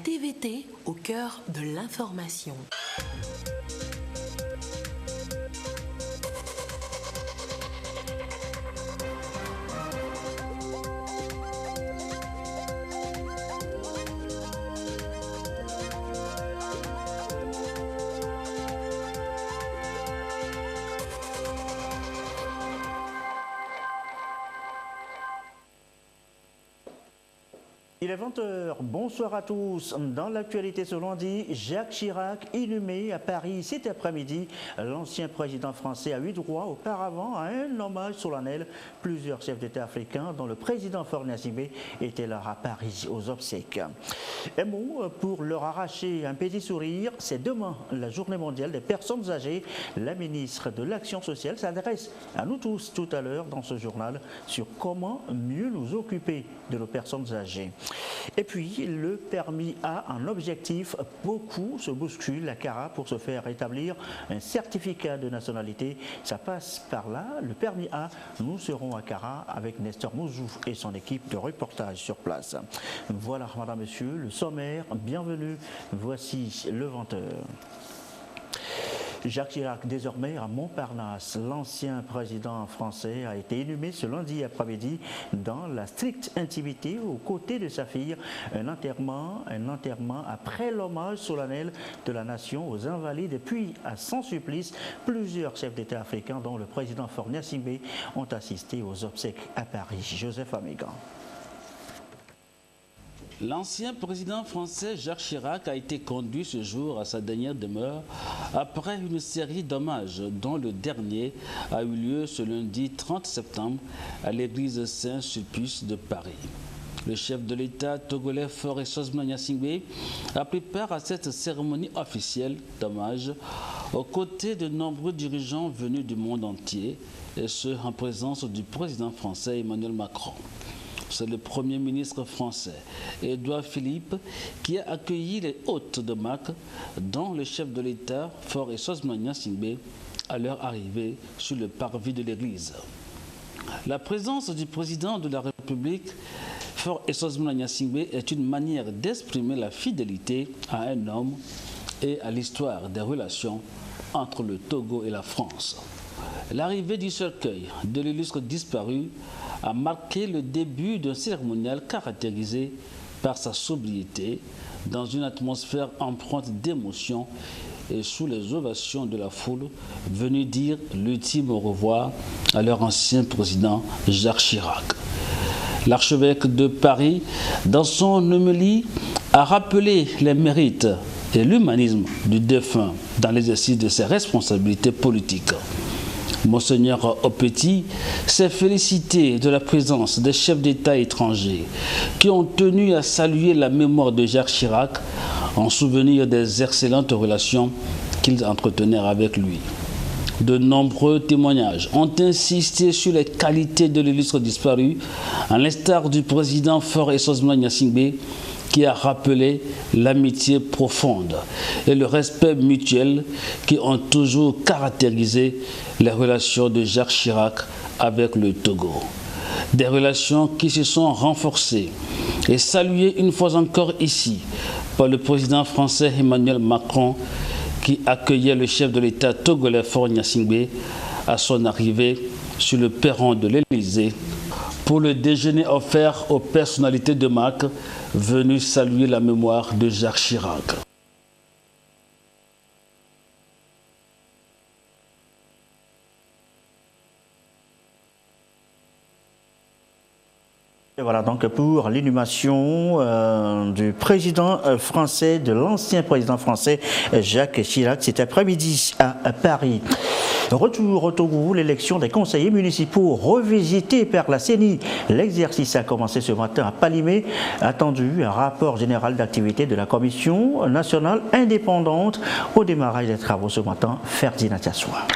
TVT au cœur de l'information. Il est 20h, bonsoir à tous. Dans l'actualité ce lundi, Jacques Chirac inhumé à Paris cet après-midi. L'ancien président français a eu droit auparavant à un hommage solennel. Plusieurs chefs d'État africains, dont le président Faure Gnassingbé, étaient là à Paris aux obsèques. Un mot pour leur arracher un petit sourire. C'est demain la journée mondiale des personnes âgées. La ministre de l'Action sociale s'adresse à nous tous tout à l'heure dans ce journal sur comment mieux nous occuper de nos personnes âgées. Et puis, le permis A, un objectif, beaucoup se bousculent à Cara pour se faire établir un certificat de nationalité. Ça passe par là, le permis A. Nous serons à Cara avec Nestor Mouzou et son équipe de reportage sur place. Voilà, madame, monsieur, le sommaire. Bienvenue. Voici le 20h. Jacques Chirac, désormais à Montparnasse, l'ancien président français, a été inhumé ce lundi après-midi dans la stricte intimité aux côtés de sa fille. Un enterrement après l'hommage solennel de la nation aux invalides. Et puis, à Saint-Sulpice, plusieurs chefs d'État africains, dont le président Faure Gnassingbé, ont assisté aux obsèques à Paris. Joseph Amigan. L'ancien président français Jacques Chirac a été conduit ce jour à sa dernière demeure après une série d'hommages dont le dernier a eu lieu ce lundi 30 septembre à l'église Saint-Sulpice de Paris. Le chef de l'État togolais Faure Gnassingbé a pris part à cette cérémonie officielle d'hommage aux côtés de nombreux dirigeants venus du monde entier, et ce en présence du président français Emmanuel Macron. C'est le Premier ministre français, Édouard Philippe, qui a accueilli les hôtes de Mac, dont le chef de l'État, Faure Gnassingbé, à leur arrivée sur le parvis de l'église. La présence du président de la République, Faure Gnassingbé, est une manière d'exprimer la fidélité à un homme et à l'histoire des relations entre le Togo et la France. L'arrivée du cercueil de l'illustre disparu a marqué le début d'un cérémonial caractérisé par sa sobriété, dans une atmosphère empreinte d'émotion et sous les ovations de la foule venue dire l'ultime au revoir à leur ancien président Jacques Chirac. L'archevêque de Paris, dans son homélie, a rappelé les mérites et l'humanisme du défunt dans l'exercice de ses responsabilités politiques. Monseigneur Opeti s'est félicité de la présence des chefs d'État étrangers qui ont tenu à saluer la mémoire de Jacques Chirac en souvenir des excellentes relations qu'ils entretenaient avec lui. De nombreux témoignages ont insisté sur les qualités de l'illustre disparu, à l'instar du président Faure Gnassingbé, qui a rappelé l'amitié profonde et le respect mutuel qui ont toujours caractérisé les relations de Jacques Chirac avec le Togo. Des relations qui se sont renforcées et saluées une fois encore ici par le président français Emmanuel Macron, qui accueillait le chef de l'État togolais Faure Gnassingbé à son arrivée sur le perron de l'Élysée pour le déjeuner offert aux personnalités de marque venues saluer la mémoire de Jacques Chirac. Et voilà donc pour l'inhumation du président français, de l'ancien président français Jacques Chirac, cet après-midi à Paris. Retour au Togo, l'élection des conseillers municipaux revisitée par la CENI. L'exercice a commencé ce matin à Palimé. Attendu un rapport général d'activité de la Commission nationale indépendante au démarrage des travaux ce matin. Ferdinand Tiassoua.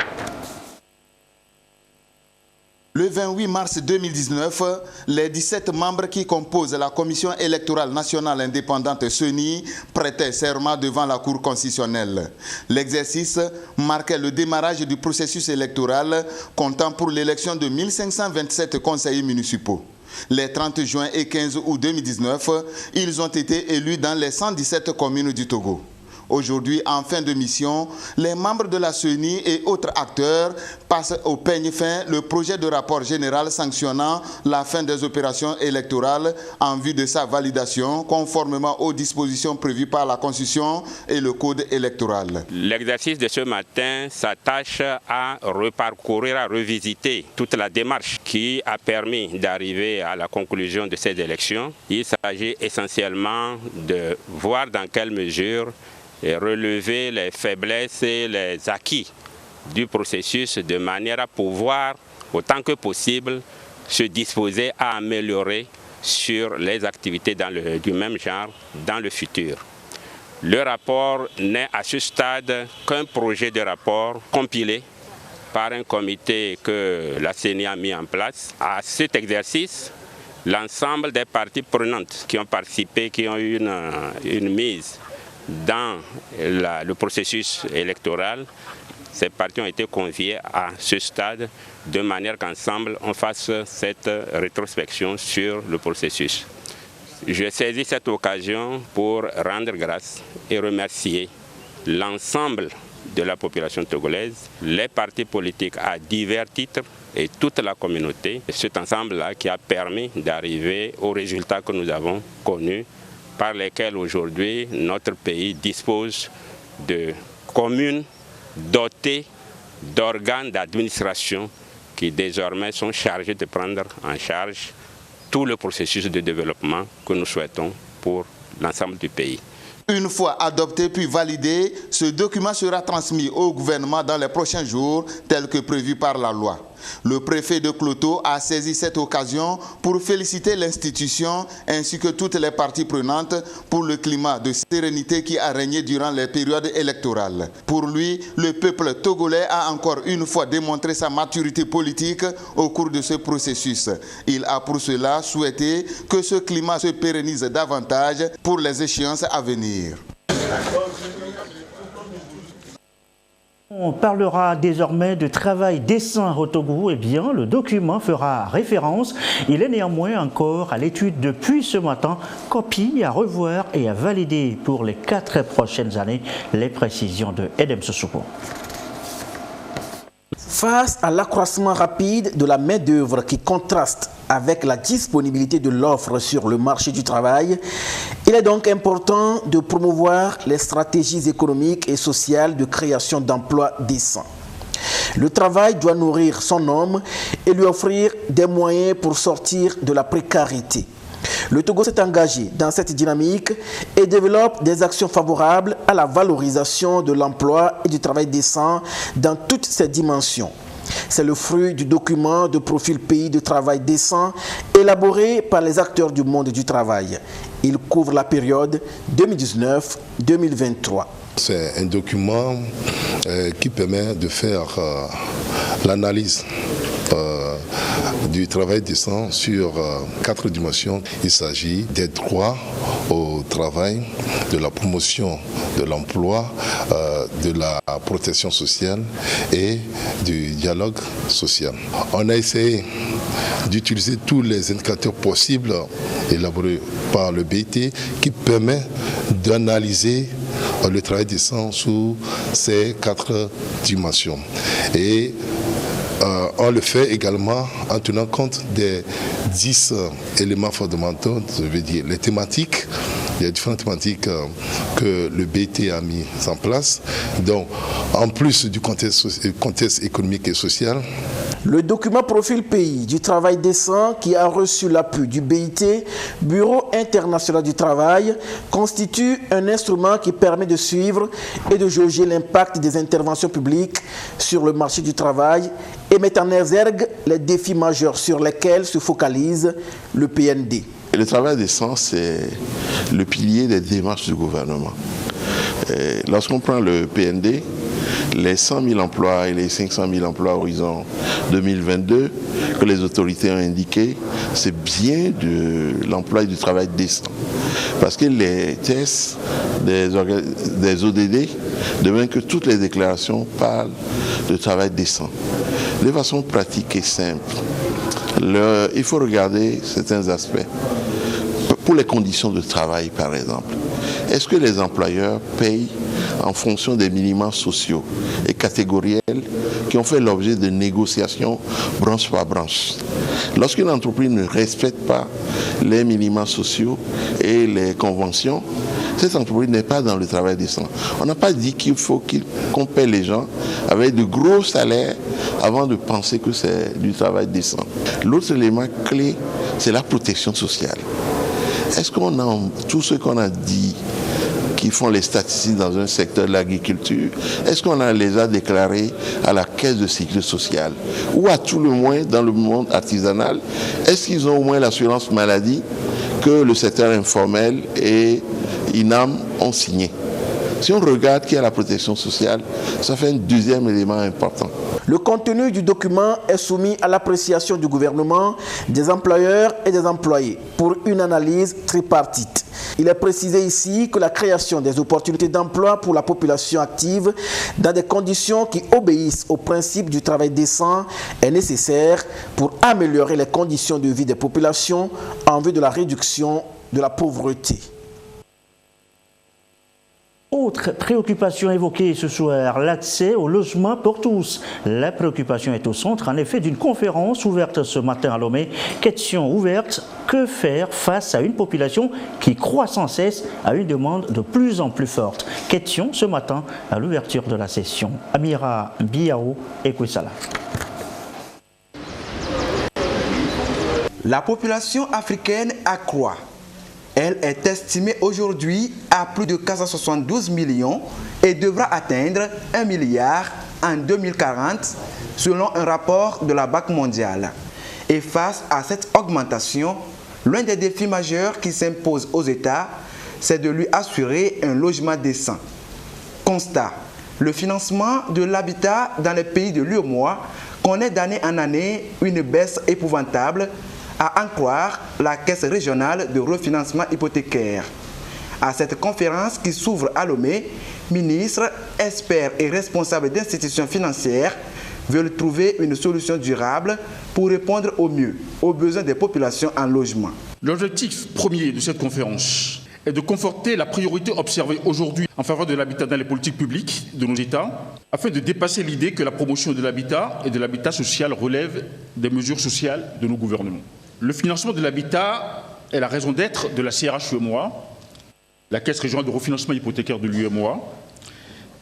Le 28 mars 2019, les 17 membres qui composent la Commission électorale nationale indépendante CENI prêtaient serment devant la Cour constitutionnelle. L'exercice marquait le démarrage du processus électoral comptant pour l'élection de 1527 conseillers municipaux. Les 30 juin et 15 août 2019, ils ont été élus dans les 117 communes du Togo. Aujourd'hui, en fin de mission, les membres de la CENI et autres acteurs passent au peigne fin le projet de rapport général sanctionnant la fin des opérations électorales en vue de sa validation conformément aux dispositions prévues par la Constitution et le Code électoral. L'exercice de ce matin s'attache à reparcourir, à revisiter toute la démarche qui a permis d'arriver à la conclusion de ces élections. Il s'agit essentiellement de voir dans quelle mesure et relever les faiblesses et les acquis du processus de manière à pouvoir, autant que possible, se disposer à améliorer sur les activités du même genre dans le futur. Le rapport n'est à ce stade qu'un projet de rapport compilé par un comité que la CENI a mis en place. À cet exercice, l'ensemble des parties prenantes qui ont participé, qui ont eu une mise dans le processus électoral, ces partis ont été conviés à ce stade de manière qu'ensemble on fasse cette rétrospection sur le processus. Je saisis cette occasion pour rendre grâce et remercier l'ensemble de la population togolaise, les partis politiques à divers titres et toute la communauté. Cet ensemble-là qui a permis d'arriver aux résultats que nous avons connus, par lesquels aujourd'hui notre pays dispose de communes dotées d'organes d'administration qui désormais sont chargés de prendre en charge tout le processus de développement que nous souhaitons pour l'ensemble du pays. Une fois adopté puis validé, ce document sera transmis au gouvernement dans les prochains jours, tel que prévu par la loi. Le préfet de Kloto a saisi cette occasion pour féliciter l'institution ainsi que toutes les parties prenantes pour le climat de sérénité qui a régné durant les périodes électorales. Pour lui, le peuple togolais a encore une fois démontré sa maturité politique au cours de ce processus. Il a pour cela souhaité que ce climat se pérennise davantage pour les échéances à venir. On parlera désormais de travail décent au Togo. Eh bien, le document fera référence. Il est néanmoins encore à l'étude depuis ce matin. Copie à revoir et à valider pour les 4 prochaines années. Les précisions de Edem Sossoupo. Face à l'accroissement rapide de la main-d'œuvre qui contraste avec la disponibilité de l'offre sur le marché du travail, il est donc important de promouvoir les stratégies économiques et sociales de création d'emplois décents. Le travail doit nourrir son homme et lui offrir des moyens pour sortir de la précarité. Le Togo s'est engagé dans cette dynamique et développe des actions favorables à la valorisation de l'emploi et du travail décent dans toutes ses dimensions. C'est le fruit du document de profil pays de travail décent élaboré par les acteurs du monde du travail. Il couvre la période 2019-2023. C'est un document qui permet de faire l'analyse du travail décent sur 4 dimensions. Il s'agit des droits au travail, de la promotion de l'emploi, de la protection sociale et du dialogue social. On a essayé d'utiliser tous les indicateurs possibles élaborés par le BIT qui permet d'analyser le travail décent sous ces 4 dimensions. Et on le fait également en tenant compte des 10 éléments fondamentaux, je veux dire les thématiques. Il y a différentes thématiques que le BT a mis en place. Donc, en plus du contexte économique et social. Le document profil pays du travail décent qui a reçu l'appui du BIT, Bureau international du travail, constitue un instrument qui permet de suivre et de jauger l'impact des interventions publiques sur le marché du travail et met en exergue les défis majeurs sur lesquels se focalise le PND. Le travail décent, c'est le pilier des démarches du gouvernement. Lorsqu'on prend le PND, les 100 000 emplois et les 500 000 emplois horizon 2022 que les autorités ont indiqués, c'est bien de l'emploi et du travail décent. Parce que les tests des ODD demandent que toutes les déclarations parlent de travail décent. De façon pratique et simple, Il faut regarder certains aspects. Pour les conditions de travail, par exemple, est-ce que les employeurs payent en fonction des minima sociaux et catégoriels qui ont fait l'objet de négociations branche par branche? Lorsqu'une entreprise ne respecte pas les minima sociaux et les conventions, cette entreprise n'est pas dans le travail décent. On n'a pas dit qu'il faut qu'on paie les gens avec de gros salaires avant de penser que c'est du travail décent. L'autre élément clé, c'est la protection sociale. Est-ce qu'on a tout ce qu'on a dit qui font les statistiques dans un secteur de l'agriculture, est-ce qu'on les a déclarés à la caisse de sécurité sociale? Ou à tout le moins dans le monde artisanal, est-ce qu'ils ont au moins l'assurance maladie que le secteur informel et INAM ont signé? Si on regarde qui a la protection sociale, ça fait un deuxième élément important. Le contenu du document est soumis à l'appréciation du gouvernement, des employeurs et des employés pour une analyse tripartite. Il est précisé ici que la création des opportunités d'emploi pour la population active dans des conditions qui obéissent au principe du travail décent est nécessaire pour améliorer les conditions de vie des populations en vue de la réduction de la pauvreté. Autre préoccupation évoquée ce soir, l'accès au logement pour tous. La préoccupation est au centre, en effet, d'une conférence ouverte ce matin à Lomé. Question ouverte, que faire face à une population qui croît sans cesse à une demande de plus en plus forte? Question ce matin à l'ouverture de la session. Amira Biao et Kouissala. La population africaine accroît. Elle est estimée aujourd'hui à plus de 472 millions et devra atteindre 1 milliard en 2040 selon un rapport de la Banque mondiale. Et face à cette augmentation, l'un des défis majeurs qui s'impose aux États, c'est de lui assurer un logement décent. Constat, le financement de l'habitat dans les pays de l'UEMOA connaît d'année en année une baisse épouvantable, à en croire la Caisse régionale de refinancement hypothécaire. À cette conférence qui s'ouvre à Lomé, ministres, experts et responsables d'institutions financières veulent trouver une solution durable pour répondre au mieux aux besoins des populations en logement. L'objectif premier de cette conférence est de conforter la priorité observée aujourd'hui en faveur de l'habitat dans les politiques publiques de nos États, afin de dépasser l'idée que la promotion de l'habitat et de l'habitat social relève des mesures sociales de nos gouvernements. Le financement de l'habitat est la raison d'être de la CRH-UEMOA, la Caisse régionale de refinancement hypothécaire de l'UEMOA,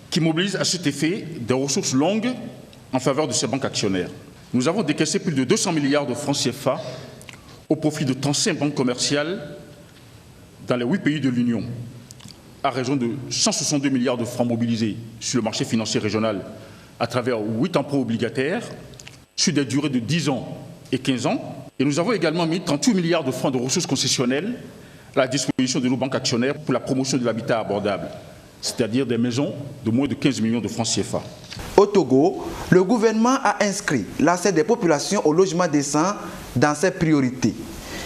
qui mobilise à cet effet des ressources longues en faveur de ses banques actionnaires. Nous avons décaissé plus de 200 milliards de francs CFA au profit de 35 banques commerciales dans les 8 pays de l'Union, à raison de 162 milliards de francs mobilisés sur le marché financier régional à travers 8 emprunts obligataires sur des durées de 10 ans et 15 ans. Et nous avons également mis 38 milliards de francs de ressources concessionnelles à la disposition de nos banques actionnaires pour la promotion de l'habitat abordable, c'est-à-dire des maisons de moins de 15 millions de francs CFA. Au Togo, le gouvernement a inscrit l'accès des populations au logement décent dans ses priorités.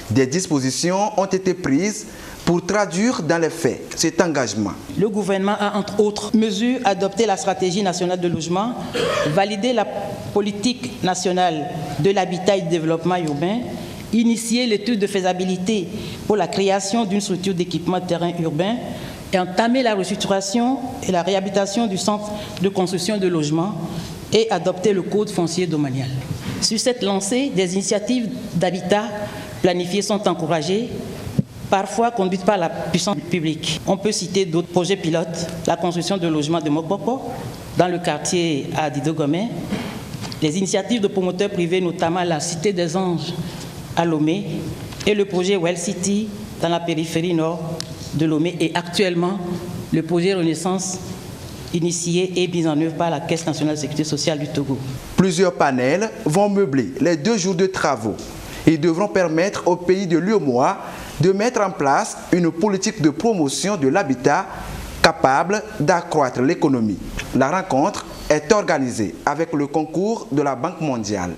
Des dispositions ont été prises pour traduire dans les faits cet engagement. Le gouvernement a, entre autres mesures, adopté la stratégie nationale de logement, validé la politique nationale de l'habitat et du développement urbain, initié l'étude de faisabilité pour la création d'une structure d'équipement de terrain urbain et entamé la restructuration et la réhabilitation du centre de construction de logements et adopté le code foncier domanial. Sur cette lancée, des initiatives d'habitat planifiées sont encouragées, parfois conduites par la puissance publique. On peut citer d'autres projets pilotes, la construction de logements de Mopopo dans le quartier à Didogomé, les initiatives de promoteurs privés, notamment la Cité des Anges à Lomé et le projet Well City dans la périphérie nord de Lomé et actuellement le projet Renaissance initié et mis en œuvre par la Caisse nationale de sécurité sociale du Togo. Plusieurs panels vont meubler les 2 jours de travaux. Ils devront permettre au pays de l'UEMOA de mettre en place une politique de promotion de l'habitat capable d'accroître l'économie. La rencontre est organisée avec le concours de la Banque mondiale.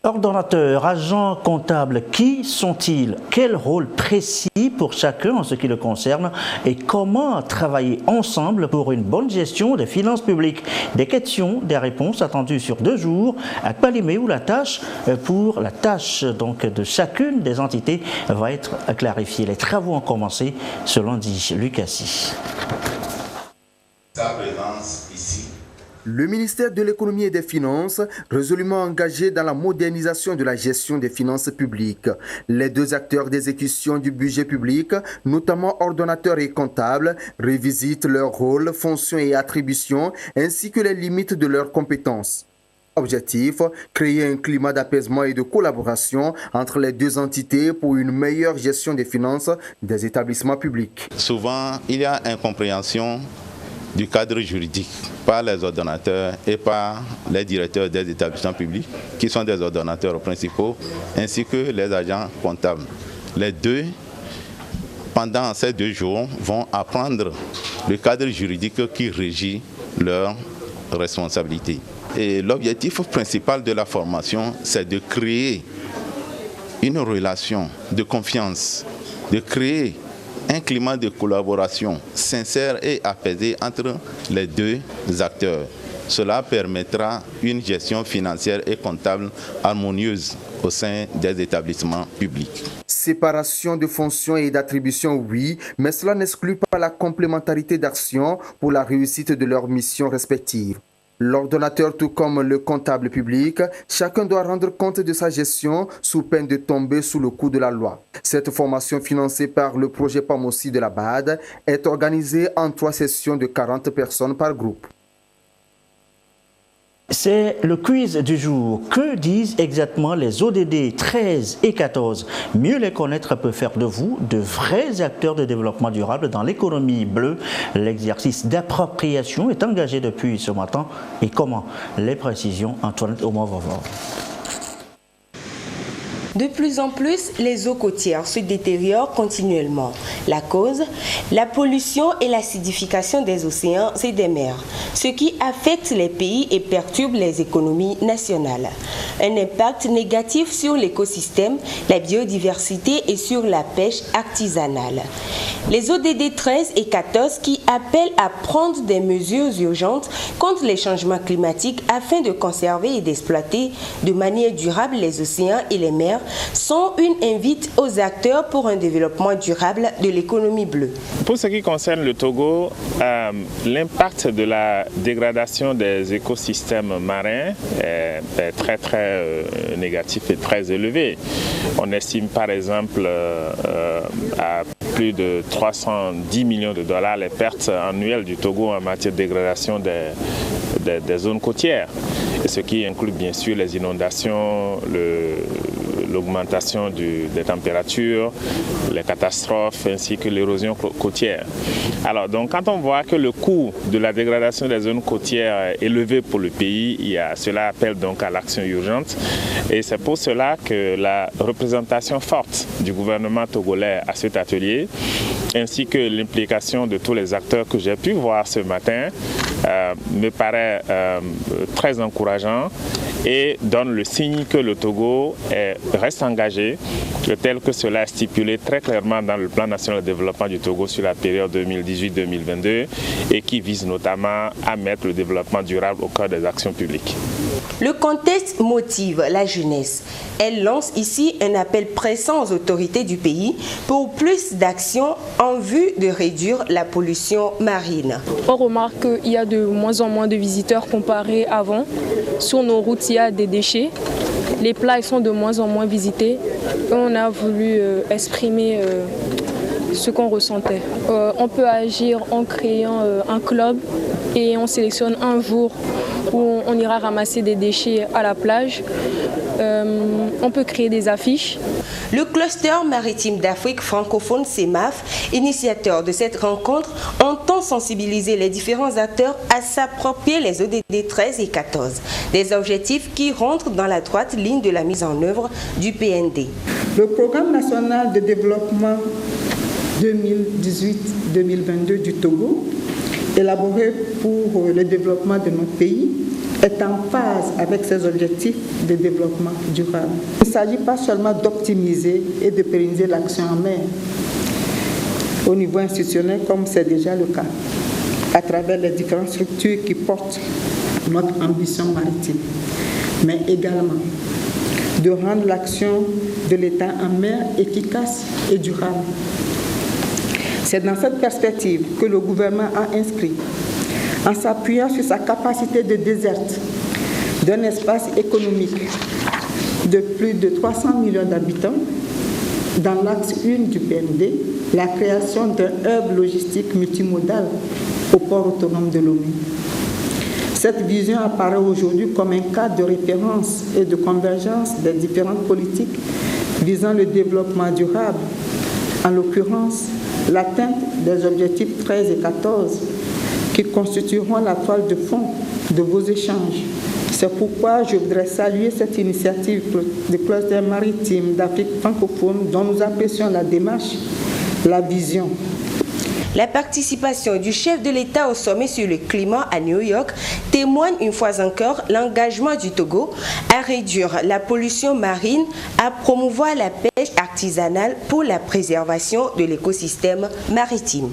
Ordonnateurs, agents comptables, qui sont-ils? Quel rôle précis pour chacun en ce qui le concerne? Et comment travailler ensemble pour une bonne gestion des finances publiques? Des questions, des réponses attendues sur 2 jours à Palimé où la tâche donc, de chacune des entités va être clarifiée. Les travaux ont commencé ce lundi. Lucassi. Sa présence ici. Le ministère de l'économie et des finances, résolument engagé dans la modernisation de la gestion des finances publiques. Les 2 acteurs d'exécution du budget public, notamment ordonnateurs et comptables, revisitent leurs rôles, fonctions et attributions, ainsi que les limites de leurs compétences. Objectif, créer un climat d'apaisement et de collaboration entre les 2 entités pour une meilleure gestion des finances des établissements publics. Souvent, il y a incompréhension du cadre juridique par les ordonnateurs et par les directeurs des établissements publics, qui sont des ordonnateurs principaux, ainsi que les agents comptables. Les 2, pendant ces 2 jours, vont apprendre le cadre juridique qui régit leurs responsabilités. Et l'objectif principal de la formation, c'est de créer une relation de confiance, de créer un climat de collaboration sincère et apaisé entre les 2 acteurs. Cela permettra une gestion financière et comptable harmonieuse au sein des établissements publics. Séparation de fonctions et d'attributions, oui, mais cela n'exclut pas la complémentarité d'actions pour la réussite de leurs missions respectives. L'ordonnateur, tout comme le comptable public, chacun doit rendre compte de sa gestion sous peine de tomber sous le coup de la loi. Cette formation financée par le projet PAMOSI de la BAD est organisée en 3 sessions de 40 personnes par groupe. C'est le quiz du jour. Que disent exactement les ODD 13 et 14? Mieux les connaître peut faire de vous de vrais acteurs de développement durable dans l'économie bleue. L'exercice d'appropriation est engagé depuis ce matin. Et comment? Les précisions, Antoinette Omar-Vavor. De plus en plus, les eaux côtières se détériorent continuellement. La cause, la pollution et l'acidification des océans et des mers, ce qui affecte les pays et perturbe les économies nationales. Un impact négatif sur l'écosystème, la biodiversité et sur la pêche artisanale. Les ODD 13 et 14 qui appellent à prendre des mesures urgentes contre les changements climatiques afin de conserver et d'exploiter de manière durable les océans et les mers sont une invite aux acteurs pour un développement durable de l'économie bleue. Pour ce qui concerne le Togo, l'impact de la dégradation des écosystèmes marins est très négatif et très élevé. On estime par exemple à plus de 310 millions de dollars les pertes annuelles du Togo en matière de dégradation des zones côtières, et ce qui inclut bien sûr les inondations, l'augmentation des températures, les catastrophes ainsi que l'érosion côtière. Alors donc quand on voit que le coût de la dégradation des zones côtières est élevé pour le pays, cela appelle donc à l'action urgente, et c'est pour cela que la représentation forte du gouvernement togolais à cet atelier ainsi que l'implication de tous les acteurs que j'ai pu voir ce matin me paraît très encourageant et donne le signe que le Togo reste engagé, tel que cela est stipulé très clairement dans le plan national de développement du Togo sur la période 2018-2022 et qui vise notamment à mettre le développement durable au cœur des actions publiques. Le contexte motive la jeunesse. Elle lance ici un appel pressant aux autorités du pays pour plus d'actions en vue de réduire la pollution marine. On remarque qu'il y a de moins en moins de visiteurs comparé avant. Sur nos routes, il y a des déchets. Les plages sont de moins en moins visitées. Et on a voulu exprimer ce qu'on ressentait. On peut agir en créant un club et on sélectionne un jour où on ira ramasser des déchets à la plage. On peut créer des affiches. Le cluster maritime d'Afrique francophone CEMAF, initiateur de cette rencontre, entend sensibiliser les différents acteurs à s'approprier les ODD 13 et 14, des objectifs qui rentrent dans la droite ligne de la mise en œuvre du PND. Le programme national de développement 2018-2022 du Togo, élaboré pour le développement de notre pays, est en phase avec ses objectifs de développement durable. Il ne s'agit pas seulement d'optimiser et de pérenniser l'action en mer au niveau institutionnel, comme c'est déjà le cas, à travers les différentes structures qui portent notre ambition maritime, mais également de rendre l'action de l'État en mer efficace et durable. C'est dans cette perspective que le gouvernement a inscrit, en s'appuyant sur sa capacité de déserte d'un espace économique de plus de 300 millions d'habitants, dans l'axe 1 du PND, la création d'un hub logistique multimodal au port autonome de Lomé. Cette vision apparaît aujourd'hui comme un cadre de référence et de convergence des différentes politiques visant le développement durable, en l'occurrence l'atteinte des objectifs 13 et 14 qui constitueront la toile de fond de vos échanges. C'est pourquoi je voudrais saluer cette initiative du cluster maritime d'Afrique francophone dont nous apprécions la démarche, la vision. La participation du chef de l'État au sommet sur le climat à New York témoigne une fois encore l'engagement du Togo à réduire la pollution marine, à promouvoir la pêche artisanale pour la préservation de l'écosystème maritime.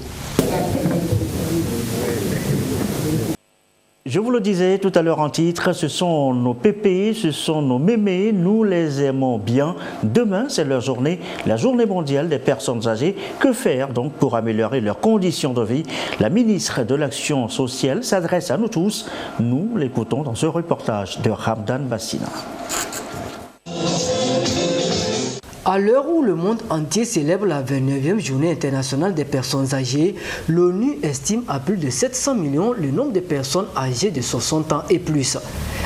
Je vous le disais tout à l'heure en titre, ce sont nos pépés, ce sont nos mémés, nous les aimons bien. Demain, c'est leur journée, la journée mondiale des personnes âgées. Que faire donc pour améliorer leurs conditions de vie? La ministre de l'Action sociale s'adresse à nous tous. Nous l'écoutons dans ce reportage de Ramdan Bassina. À l'heure où le monde entier célèbre la 29e journée internationale des personnes âgées, l'ONU estime à plus de 700 millions le nombre de personnes âgées de 60 ans et plus.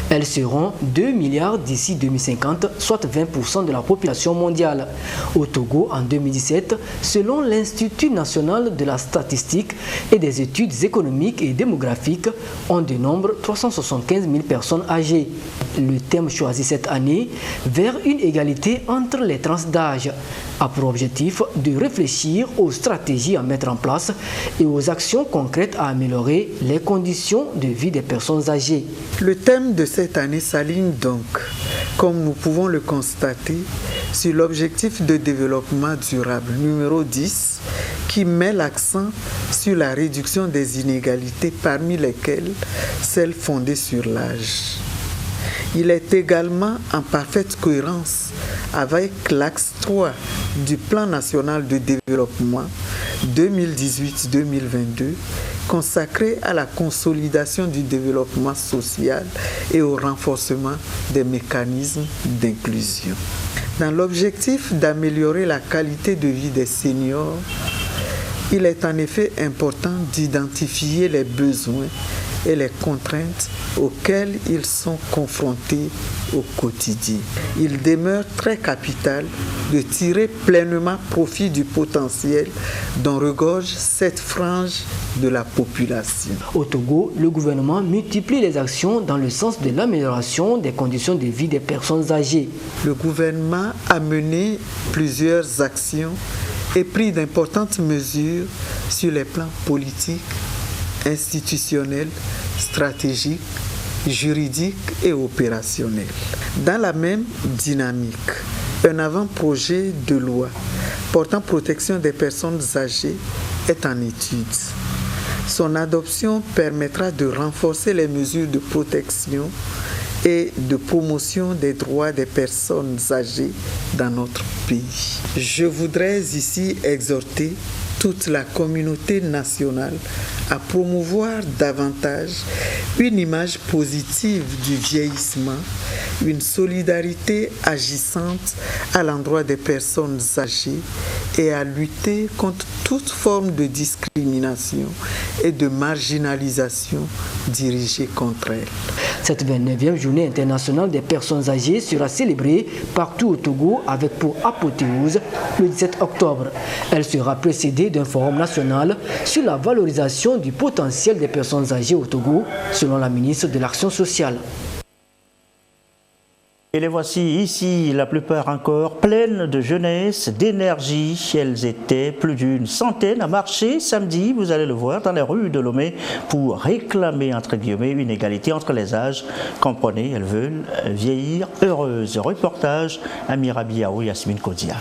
Elles seront 2 milliards d'ici 2050, soit 20% de la population mondiale. Au Togo, en 2017, selon l'Institut national de la statistique et des études économiques et démographiques, on dénombre 375 000 personnes âgées. Le thème choisi cette année, vers une égalité entre les tranches d'âge, a pour objectif de réfléchir aux stratégies à mettre en place et aux actions concrètes à améliorer les conditions de vie des personnes âgées. Le thème de cette année s'aligne donc, comme nous pouvons le constater, sur l'objectif de développement durable numéro 10 qui met l'accent sur la réduction des inégalités parmi lesquelles celles fondées sur l'âge. Il est également en parfaite cohérence avec l'axe 3 du Plan national de développement 2018-2022 consacré à la consolidation du développement social et au renforcement des mécanismes d'inclusion. Dans l'objectif d'améliorer la qualité de vie des seniors, il est en effet important d'identifier les besoins et les contraintes auxquelles ils sont confrontés au quotidien. Il demeure très capital de tirer pleinement profit du potentiel dont regorge cette frange de la population. Au Togo, le gouvernement multiplie les actions dans le sens de l'amélioration des conditions de vie des personnes âgées. Le gouvernement a mené plusieurs actions et pris d'importantes mesures sur les plans politiques, institutionnels, stratégiques, juridiques et opérationnels. Dans la même dynamique, un avant-projet de loi portant protection des personnes âgées est en étude. Son adoption permettra de renforcer les mesures de protection et de promotion des droits des personnes âgées dans notre pays. Je voudrais ici exhorter toute la communauté nationale à promouvoir davantage une image positive du vieillissement, une solidarité agissante à l'endroit des personnes âgées et à lutter contre toute forme de discrimination et de marginalisation dirigée contre elles. Cette 29e journée internationale des personnes âgées sera célébrée partout au Togo avec pour apothéose le 17 octobre. Elle sera précédée d'un forum national sur la valorisation du potentiel des personnes âgées au Togo, selon la ministre de l'Action sociale. Et les voici ici, la plupart encore pleines de jeunesse, d'énergie. Elles étaient plus d'une centaine à marcher samedi, vous allez le voir, dans les rues de Lomé pour réclamer, entre guillemets, une égalité entre les âges. Comprenez, elles veulent vieillir heureuses. Reportage Amira Biaou, Yasmine Kodia.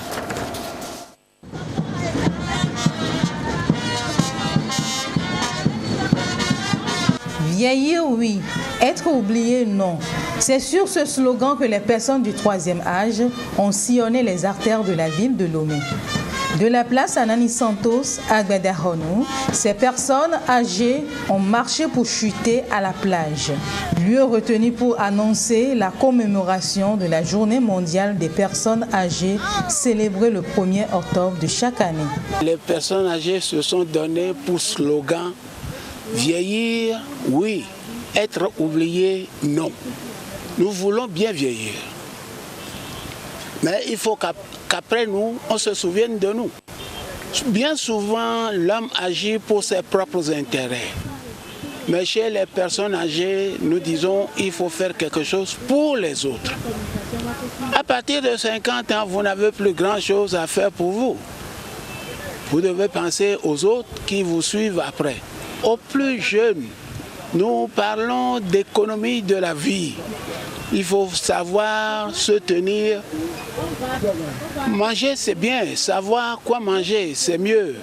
Vieillir, oui. Être oublié, non. C'est sur ce slogan que les personnes du troisième âge ont sillonné les artères de la ville de Lomé. De la place Anani Santos à Gbadahonou, ces personnes âgées ont marché pour chuter à la plage. Lieu retenu pour annoncer la commémoration de la Journée mondiale des personnes âgées célébrée le 1er octobre de chaque année. Les personnes âgées se sont données pour slogan vieillir, oui. Être oublié, non. Nous voulons bien vieillir. Mais il faut qu'après nous, on se souvienne de nous. Bien souvent, l'homme agit pour ses propres intérêts. Mais chez les personnes âgées, nous disons qu'il faut faire quelque chose pour les autres. À partir de 50 ans, vous n'avez plus grand-chose à faire pour vous. Vous devez penser aux autres qui vous suivent après. Aux plus jeunes, nous parlons d'économie de la vie. Il faut savoir se tenir. Manger, c'est bien. Savoir quoi manger, c'est mieux.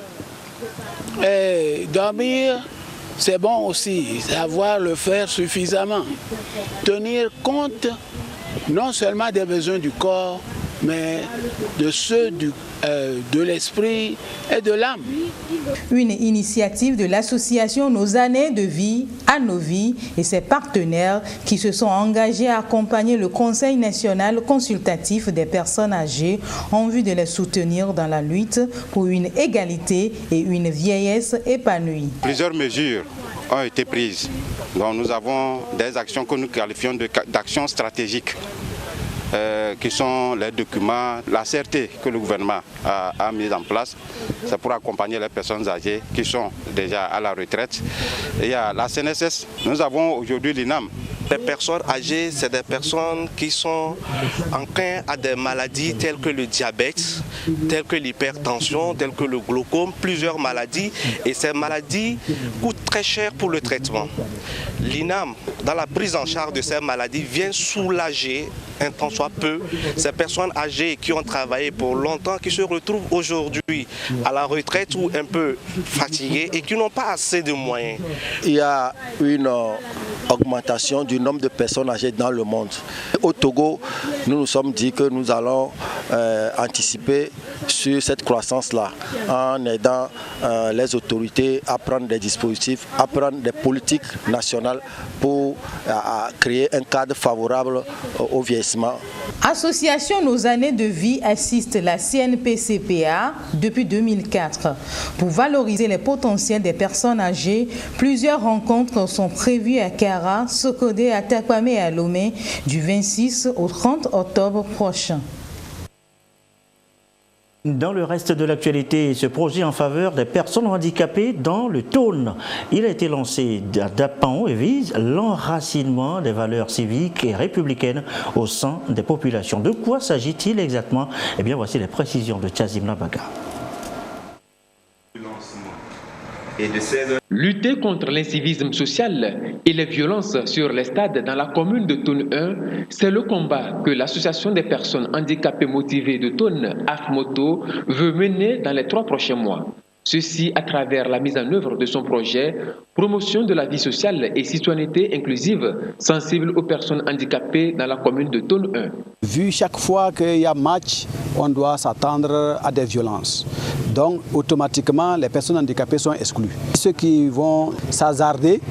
Et dormir, c'est bon aussi. Savoir le faire suffisamment. Tenir compte non seulement des besoins du corps, mais de ceux de l'esprit et de l'âme. Une initiative de l'association Nos années de vie à nos vies et ses partenaires qui se sont engagés à accompagner le Conseil national consultatif des personnes âgées en vue de les soutenir dans la lutte pour une égalité et une vieillesse épanouie. Plusieurs mesures ont été prises. Donc nous avons des actions que nous qualifions d'actions stratégiques. Qui sont les documents, la CRT que le gouvernement a mis en place. C'est pour accompagner les personnes âgées qui sont déjà à la retraite. Et il y a la CNSS. Nous avons aujourd'hui l'INAM. Les personnes âgées, c'est des personnes qui sont enclins à des maladies telles que le diabète, telles que l'hypertension, telles que le glaucome, plusieurs maladies. Et ces maladies coûtent très cher pour le traitement. L'INAM, dans la prise en charge de ces maladies, vient soulager un temps soit peu ces personnes âgées qui ont travaillé pour longtemps, qui se retrouvent aujourd'hui à la retraite ou un peu fatiguées et qui n'ont pas assez de moyens. Il y a une augmentation du nombre de personnes âgées dans le monde. Au Togo, nous nous sommes dit que nous allons anticiper sur cette croissance-là en aidant les autorités à prendre des dispositifs, à prendre des politiques nationales pour créer un cadre favorable au vieillissement. Association Nos années de vie assiste la CNPCPA depuis 2004. Pour valoriser les potentiels des personnes âgées, plusieurs rencontres sont prévues à Kara, Sokodé, à Takwame et à Lomé du 26 au 30 octobre prochain. Dans le reste de l'actualité, ce projet en faveur des personnes handicapées dans le Tône. Il a été lancé à Dapan et vise l'enracinement des valeurs civiques et républicaines au sein des populations. De quoi s'agit-il exactement? Eh bien, voici les précisions de Tchazim Nabaga. Lutter contre l'incivisme social et les violences sur les stades dans la commune de Tône 1, c'est le combat que l'association des personnes handicapées motivées de Tône, AFMOTO, veut mener dans les 3 prochains mois. Ceci à travers la mise en œuvre de son projet Promotion de la vie sociale et citoyenneté inclusive sensible aux personnes handicapées dans la commune de Tône 1. Vu chaque fois qu'il y a match, on doit s'attendre à des violences. Donc automatiquement, les personnes handicapées sont exclues. Ceux qui vont s'hasarder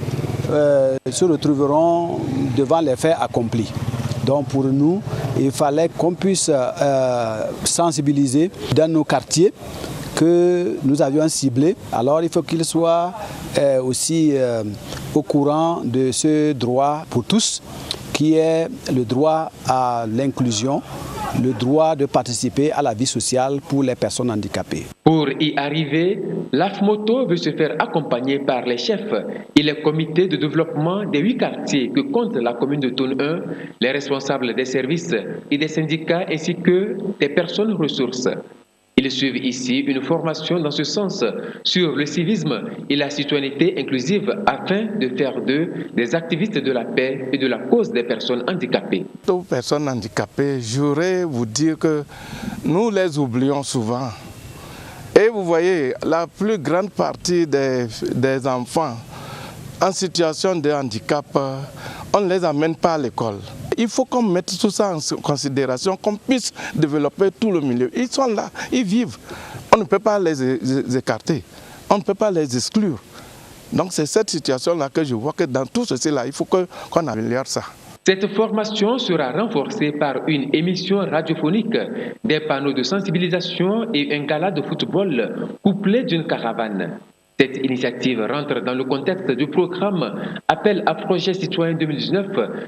se retrouveront devant les faits accomplis. Donc pour nous, il fallait qu'on puisse sensibiliser dans nos quartiers que nous avions ciblés. Alors il faut qu'ils soient aussi au courant de ce droit pour tous, qui est le droit à l'inclusion, le droit de participer à la vie sociale pour les personnes handicapées. Pour y arriver, l'AFMOTO veut se faire accompagner par les chefs et les comités de développement des 8 quartiers que compte la commune de Thône 1, les responsables des services et des syndicats ainsi que des personnes ressources. Ils suivent ici une formation dans ce sens sur le civisme et la citoyenneté inclusive afin de faire d'eux des activistes de la paix et de la cause des personnes handicapées. Aux personnes handicapées, je voudrais vous dire que nous les oublions souvent. Et vous voyez, la plus grande partie des enfants en situation de handicap, on ne les amène pas à l'école. Il faut qu'on mette tout ça en considération, qu'on puisse développer tout le milieu. Ils sont là, ils vivent. On ne peut pas les écarter, on ne peut pas les exclure. Donc c'est cette situation-là que je vois que dans tout ceci-là, il faut qu'on améliore ça. Cette formation sera renforcée par une émission radiophonique, des panneaux de sensibilisation et un gala de football couplé d'une caravane. Cette initiative rentre dans le contexte du programme Appel à projet citoyen 2019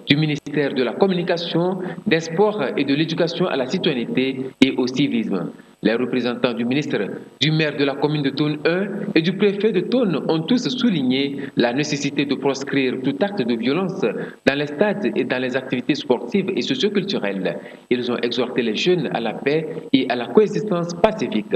du ministère de la Communication, des Sports et de l'Éducation à la citoyenneté et au civisme. Les représentants du ministre, du maire de la commune de Thône 1 et du préfet de Thône ont tous souligné la nécessité de proscrire tout acte de violence dans les stades et dans les activités sportives et socioculturelles. Ils ont exhorté les jeunes à la paix et à la coexistence pacifique.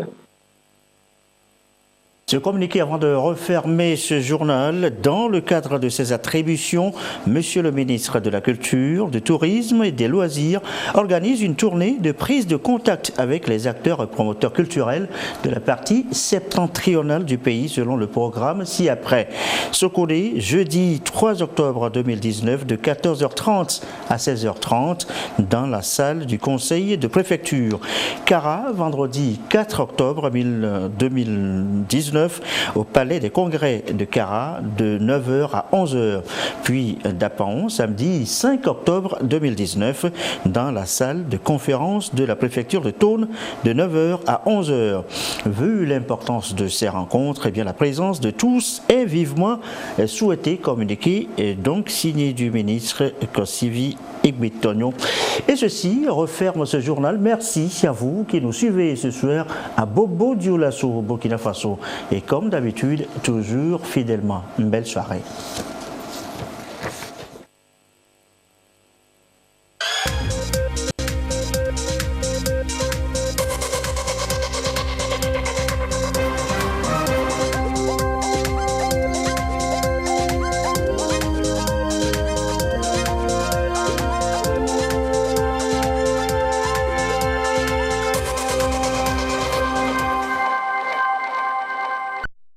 Ce communiqué avant de refermer ce journal, dans le cadre de ses attributions, Monsieur le ministre de la Culture, du Tourisme et des Loisirs organise une tournée de prise de contact avec les acteurs et promoteurs culturels de la partie septentrionale du pays selon le programme ci-après. Sokodé, jeudi 3 octobre 2019 de 14h30 à 16h30 dans la salle du conseil de préfecture. Kara, vendredi 4 octobre 2019 au Palais des Congrès de Kara de 9h à 11h. Puis d'Apaon, samedi 5 octobre 2019 dans la salle de conférence de la préfecture de Thône de 9h à 11h. Vu l'importance de ces rencontres, eh bien, la présence de tous est vivement souhaitée, communiquée et donc signée du ministre Kosivi Igbitonio. Et ceci referme ce journal. Merci à vous qui nous suivez ce soir à Bobo Dioulasso, Burkina Faso. Et comme d'habitude, toujours fidèlement. Une belle soirée.